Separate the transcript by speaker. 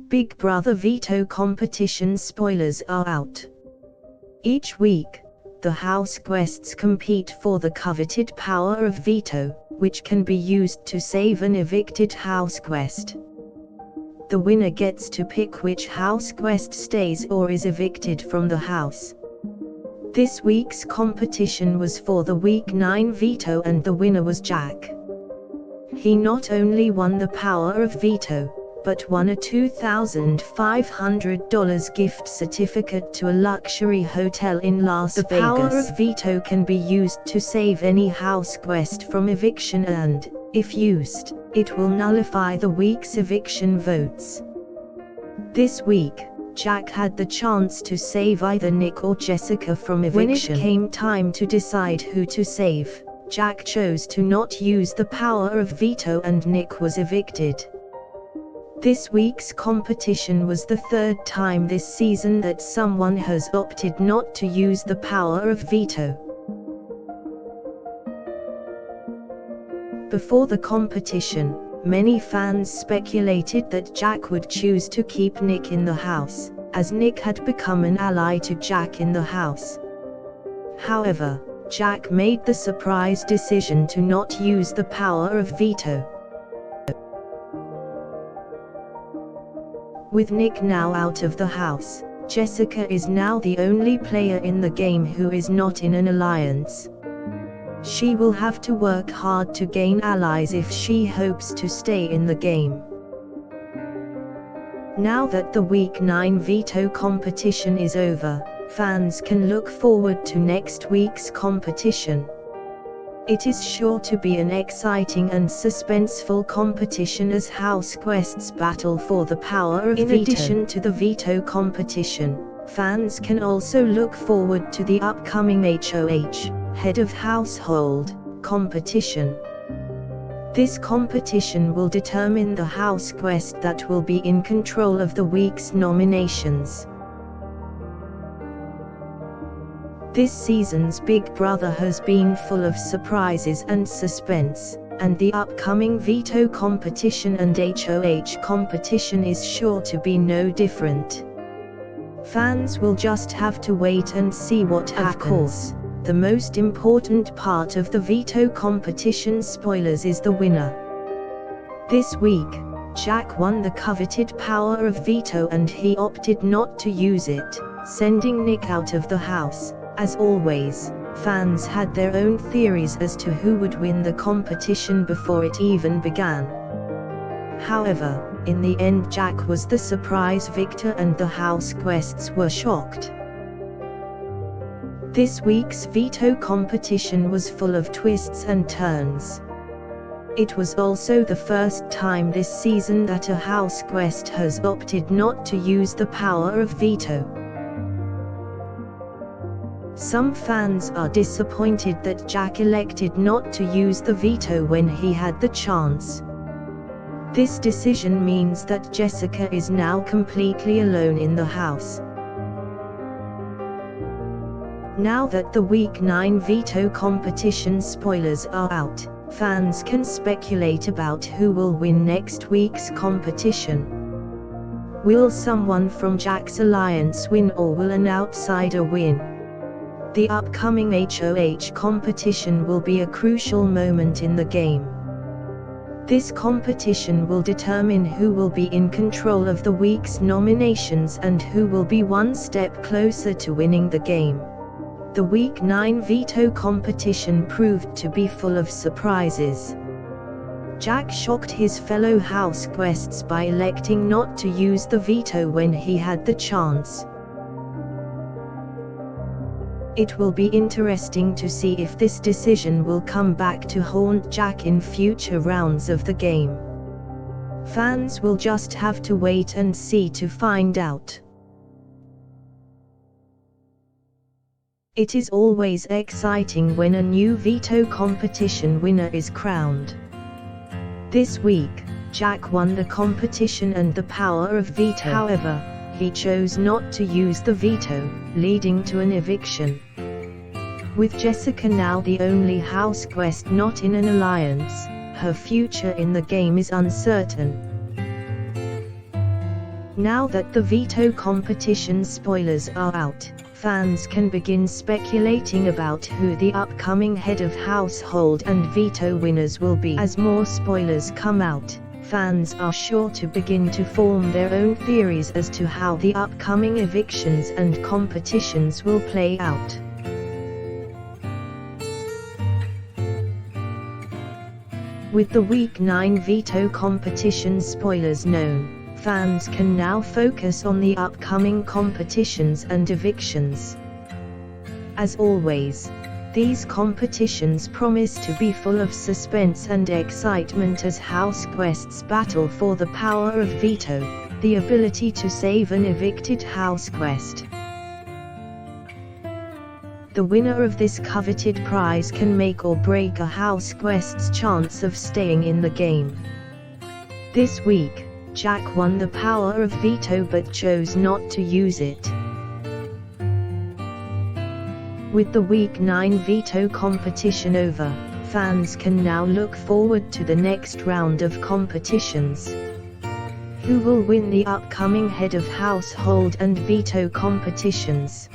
Speaker 1: Big Brother Veto competition spoilers are out. Each week, the house guests compete for the coveted power of veto, which can be used to save an evicted house guest. The winner gets to pick which house guest stays or is evicted from the house. This week's competition was for the Week 9 veto and the winner was Jack. He not only won the power of veto, but won a $2,500 gift certificate to a luxury hotel in Las Vegas. The power of veto can be used to save any house guest from eviction and, if used, it will nullify the week's eviction votes. This week, Jack had the chance to save either Nick or Jessica from eviction. When it came time to decide who to save, Jack chose to not use the power of veto and Nick was evicted. This week's competition was the third time this season that someone has opted not to use the power of veto. Before the competition, many fans speculated that Jack would choose to keep Nick in the house, as Nick had become an ally to Jack in the house. However, Jack made the surprise decision to not use the power of veto. With Nick now out of the house, Jessica is now the only player in the game who is not in an alliance. She will have to work hard to gain allies if she hopes to stay in the game. Now that the Week 9 veto competition is over, fans can look forward to next week's competition. It is sure to be an exciting and suspenseful competition as house guests battle for the power of veto. In addition to the veto competition, fans can also look forward to the upcoming HOH, Head of Household, competition. This competition will determine the house guest that will be in control of the week's nominations. This season's Big Brother has been full of surprises and suspense, and the upcoming veto competition and HOH competition is sure to be no different. Fans will just have to wait and see what happens. Of course, the most important part of the veto competition spoilers is the winner. This week, Jack won the coveted power of veto and he opted not to use it, sending Nick out of the house. As always, fans had their own theories as to who would win the competition before it even began. However, in the end Jack was the surprise victor and the house guests were shocked. This week's veto competition was full of twists and turns. It was also the first time this season that a house guest has opted not to use the power of veto. Some fans are disappointed that Jack elected not to use the veto when he had the chance. This decision means that Jessica is now completely alone in the house. Now that the Week 9 veto competition spoilers are out, fans can speculate about who will win next week's competition. Will someone from Jack's alliance win or will an outsider win? The upcoming HOH competition will be a crucial moment in the game. This competition will determine who will be in control of the week's nominations and who will be one step closer to winning the game. The Week 9 veto competition proved to be full of surprises. Jack shocked his fellow house guests by electing not to use the veto when he had the chance. It will be interesting to see if this decision will come back to haunt Jack in future rounds of the game. Fans will just have to wait and see to find out. It is always exciting when a new veto competition winner is crowned. This week, Jack won the competition and the power of veto. However, he chose not to use the veto, leading to an eviction. With Jessica now the only house guest not in an alliance, her future in the game is uncertain. Now that the veto competition spoilers are out, fans can begin speculating about who the upcoming head of household and veto winners will be. As more spoilers come out, fans are sure to begin to form their own theories as to how the upcoming evictions and competitions will play out. With the Week 9 veto competition spoilers known, fans can now focus on the upcoming competitions and evictions. As always, these competitions promise to be full of suspense and excitement as house quests battle for the power of veto, the ability to save an evicted house quest. The winner of this coveted prize can make or break a house quest's chance of staying in the game. This week, Jack won the power of veto but chose not to use it. With the Week 9 veto competition over, fans can now look forward to the next round of competitions. Who will win the upcoming head of household and veto competitions?